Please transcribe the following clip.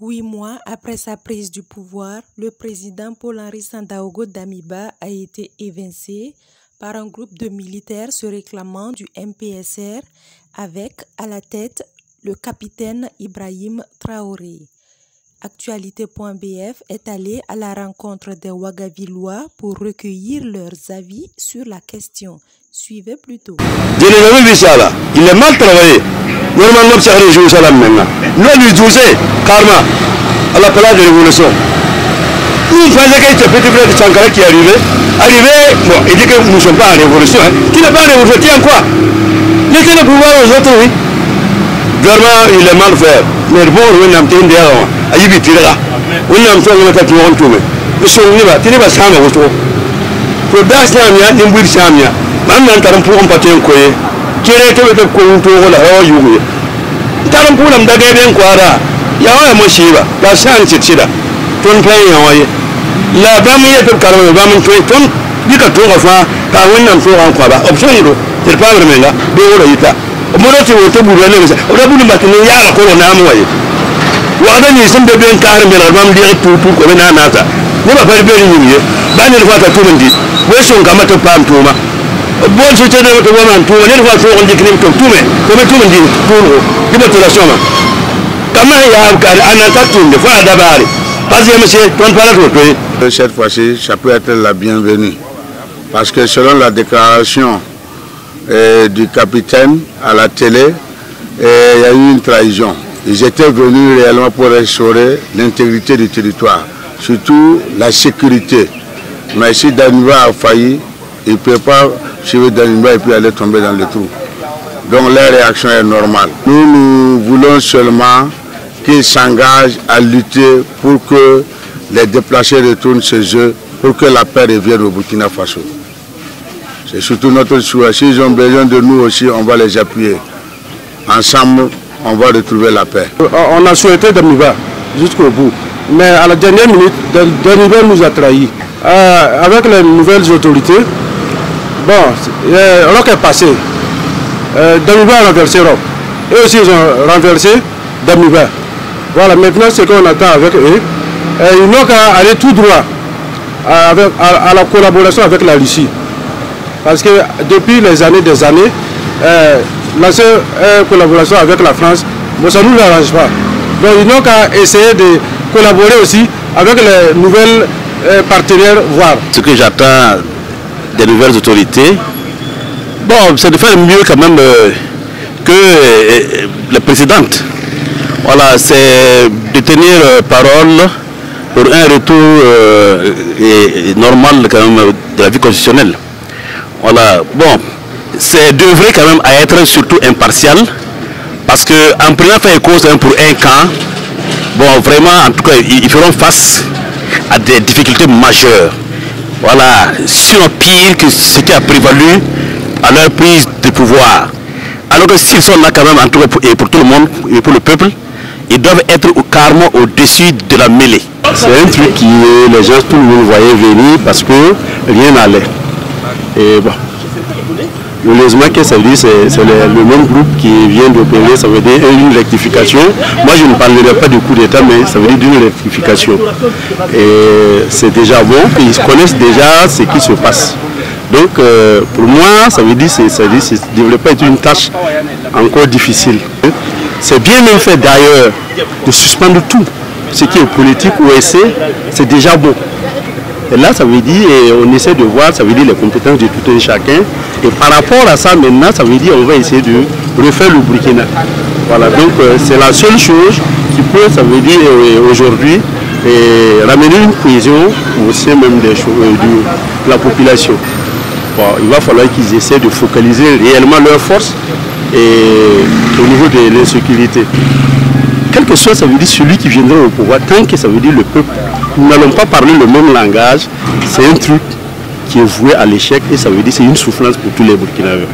8 mois après sa prise du pouvoir, le président Paul-Henri Sandaogo Damiba a été évincé par un groupe de militaires se réclamant du MPSR avec, à la tête, le capitaine Ibrahim Traoré. Actualité.bf est allé à la rencontre des Ouagavillois pour recueillir leurs avis sur la question. Suivez plutôt. Je n'ai jamais vu ça là. Il est mal travaillé. Normalement, c'est à Jérusalem maintenant. Nous, lui disons, karma, à la place de révolution. Nous faisons que ce petit frère de Sankara qui est arrivé, bon, il dit que nous ne sommes pas en révolution. Hein. Qui n'est pas en révolution, tiens quoi? Laissez le pouvoir aux autres, oui. Vraiment, il est mal fait. Mais bon, on a un petit peu à y vivre là. On a un petit peu de temps tout. Nous sommes là, tu n'es pas ça, mais vous trouvez. Pour das Samia, Nimbu Samia, Maman Tarampo, Patin Koye, qui est le contour de la Youi. Tarampulam Dagabian Quara, Yawa Moshiva, la San Sicida, Ton Pay Hawaii. La Bamia de Carol, Baman Twiton, Dicatofa, Tawin and Flora Quaba, Obsero, the Parmela, Beorita. Morati wote burane rabulu matini yala ko na amwaye wada ni sembe ben kar me rabam dire tout ko na nata ne ba fari beri ni ba ni fata to mandi we son kama to pam to ma bon so tede to woman to ne fa so on diknim to tume ko me to mandi to diba to la soma kama ya kar anata tunde fa dabari parce que monsieur ton parle to cette fois-ci ça peut être la bienvenue parce que selon la déclaration du capitaine à la télé, il y a eu une trahison. Ils étaient venus réellement pour restaurer l'intégrité du territoire, surtout la sécurité. Mais si Damiba a failli, il ne peut pas suivre Damiba et puis aller tomber dans le trou. Donc leur réaction est normale. Nous voulons seulement qu'ils s'engagent à lutter pour que les déplacés retournent chez eux, pour que la paix revienne au Burkina Faso. C'est surtout notre choix. S'ils ont besoin de nous aussi, on va les appuyer. Ensemble, on va retrouver la paix. On a souhaité Damiba jusqu'au bout. Mais à la dernière minute, Damiba nous a trahis. Avec les nouvelles autorités, bon, Rock est passé. Damiba a renversé Rock. Eux aussi, ils ont renversé Damiba. Voilà, maintenant, ce qu'on attend avec eux, ils n'ont qu'à aller tout droit à la collaboration avec la Russie. Parce que depuis des années, lancer une collaboration avec la France, bon, ça ne nous arrange pas. Donc ils n'ont qu'à essayer de collaborer aussi avec les nouvelles partenaires, voire. Ce que j'attends des nouvelles autorités, bon, c'est de faire mieux quand même que les précédentes. Voilà, c'est de tenir parole pour un retour normal quand même de la vie constitutionnelle. Voilà, bon, c'est devrait quand même être surtout impartial, parce que en prenant fait cause pour un camp, bon, vraiment, en tout cas, ils feront face à des difficultés majeures. Voilà, sinon pire que ce qui a prévalu à leur prise de pouvoir. Alors que s'ils sont là quand même, en tout cas, et pour tout le monde, et pour le peuple, ils doivent être carrément au-dessus de la mêlée. C'est un truc qui les gens, tout le monde voyait venir parce que rien n'allait. Et bon, heureusement que ça veut dire c'est le même groupe qui vient d'opérer, ça veut dire une rectification. Moi je ne parlerai pas du coup d'État, mais ça veut dire d'une rectification. Et c'est déjà bon, ils connaissent déjà ce qui se passe. Donc pour moi, ça veut dire que ça ne devrait pas être une tâche encore difficile. C'est bien même fait d'ailleurs de suspendre tout ce qui est politique ou essai, c'est déjà bon. Et là, ça veut dire, on essaie de voir, ça veut dire les compétences de tout un chacun. Et par rapport à ça, maintenant, ça veut dire on va essayer de refaire le Burkina. Voilà, donc c'est la seule chose qui peut, ça veut dire aujourd'hui, ramener une cohésion au sein même des choses, de la population. Bon, il va falloir qu'ils essaient de focaliser réellement leurs forces au niveau de l'insécurité. Quel que soit, ça veut dire celui qui viendra au pouvoir, tant que ça veut dire le peuple, nous n'allons pas parler le même langage, c'est un truc qui est voué à l'échec et ça veut dire c'est une souffrance pour tous les Burkinabés.